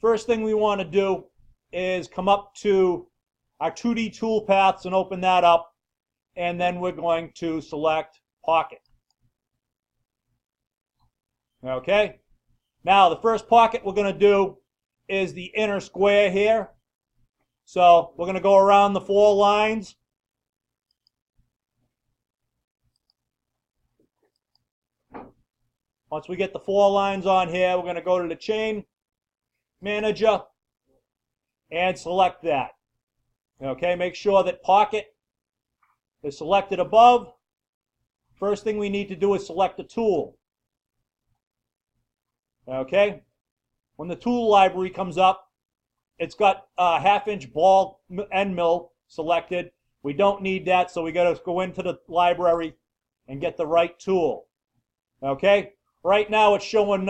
First thing we want to do is come up to our 2D toolpaths and open that up, and then we're going to select pocket. Okay, now the first pocket we're going to do is the inner square here. So we're going to go around the 4 lines. Once we get the 4 lines on here, we're going to go to the chain manager and select that. Okay, make sure that pocket is selected above. First thing we need to do is select a tool. Okay, when the tool library comes up, it's got a 1/2-inch ball end mill selected. We don't need that, so we got to go into the library and get the right tool. Okay, right now it's showing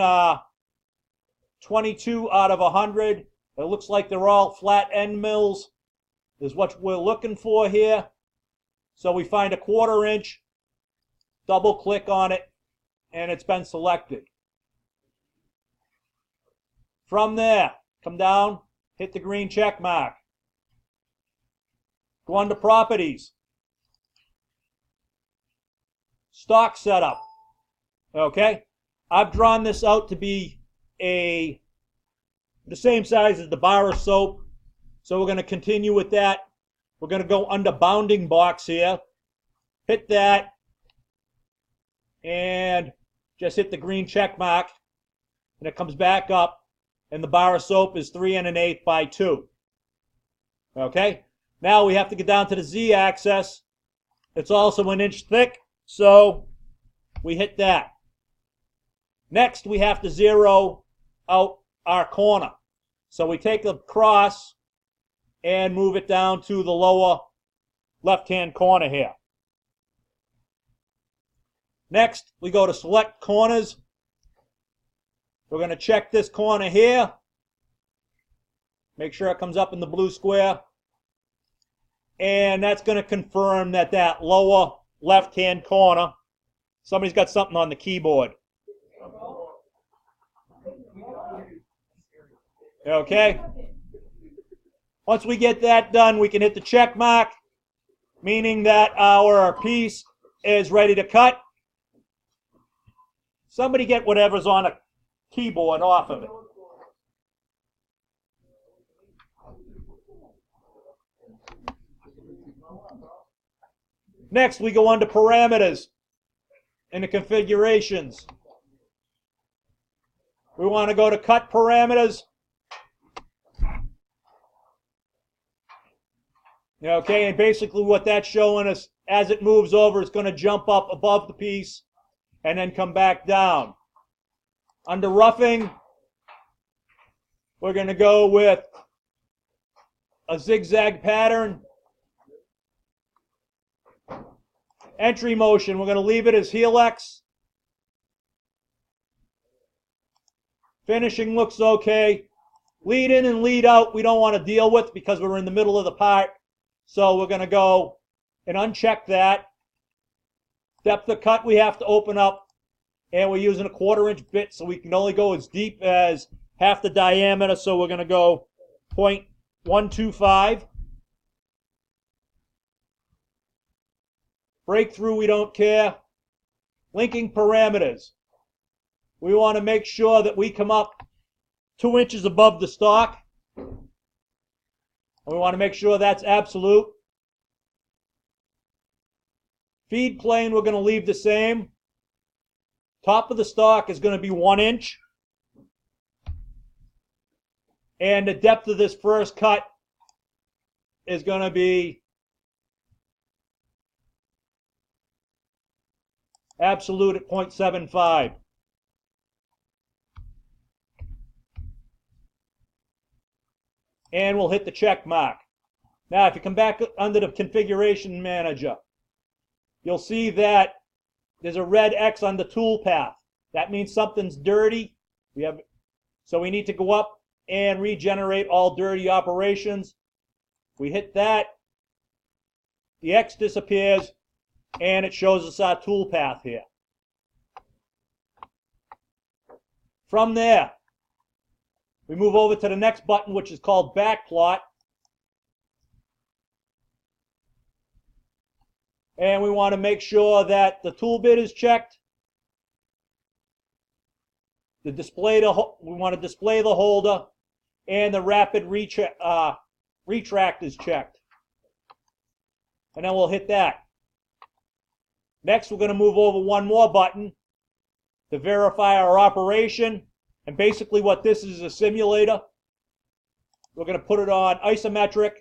22 out of 100. It looks like they're all flat end mills is what we're looking for here. So we find a 1/4 inch, double click on it, and it's been selected. From there, come down, hit the green check mark. Go on to properties. Stock setup. Okay, I've drawn this out to be the same size as the bar of soap. So we're going to continue with that. We're going to go under bounding box here. Hit that. And just hit the green check mark. And it comes back up. And the bar of soap is 3 1/8 by 2. Okay, now we have to get down to the Z-axis. It's also 1 inch thick, so we hit that. Next, we have to zero out our corner. So we take the cross and move it down to the lower left-hand corner here. Next, we go to select corners. We're going to check this corner here. Make sure it comes up in the blue square. And that's going to confirm that that lower left-hand corner, somebody's got something on the keyboard. Okay. Once we get that done, we can hit the check mark, meaning that our piece is ready to cut. Somebody get whatever's on a keyboard off of it. Next, we go under parameters in the configurations. We want to go to cut parameters. Okay, and basically what that's showing us, as it moves over, it's going to jump up above the piece and then come back down. Under roughing, we're going to go with a zigzag pattern. Entry motion, we're going to leave it as helix. Finishing looks okay. Lead in and lead out we don't want to deal with because we're in the middle of the part. So we're going to go and uncheck that. Depth of cut we have to open up. And we're using a 1/4 inch bit, so we can only go as deep as half the diameter. So we're going to go 0.125. Breakthrough, we don't care. Linking parameters. We want to make sure that we come up 2 inches above the stock. We want to make sure that's absolute. Feed plane, we're going to leave the same. Top of the stock is going to be 1 inch. And the depth of this first cut is going to be absolute at 0.75. And we'll hit the check mark. Now, if you come back under the configuration manager, you'll see that there's a red X on the toolpath. That means something's dirty. So we need to go up and regenerate all dirty operations. We hit that, the X disappears, and it shows us our toolpath here. From there, We move over to the next button, which is called back plot. And we want to make sure that the tool bit is checked. We want to display the holder, and the rapid retract is checked. And then we'll hit that. Next, we're going to move over one more button to verify our operation. And basically what this is a simulator. We're going to put it on isometric.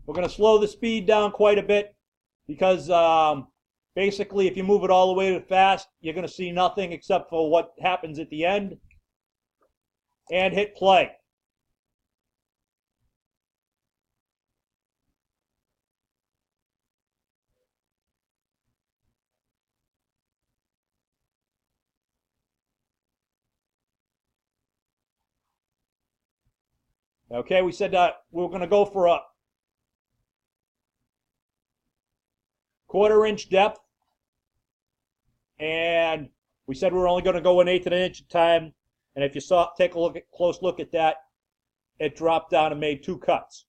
We're going to slow the speed down quite a bit because basically if you move it all the way to fast, you're going to see nothing except for what happens at the end. And hit play. Okay, we said that we were going to go for a 1/4 inch depth, and we said we were only going to go 1/8 of an inch at a time. And if you take a close look at that, it dropped down and made 2 cuts,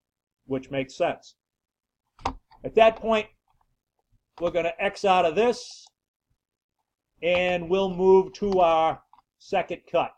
which makes sense. At that point, we're going to X out of this, and we'll move to our second cut.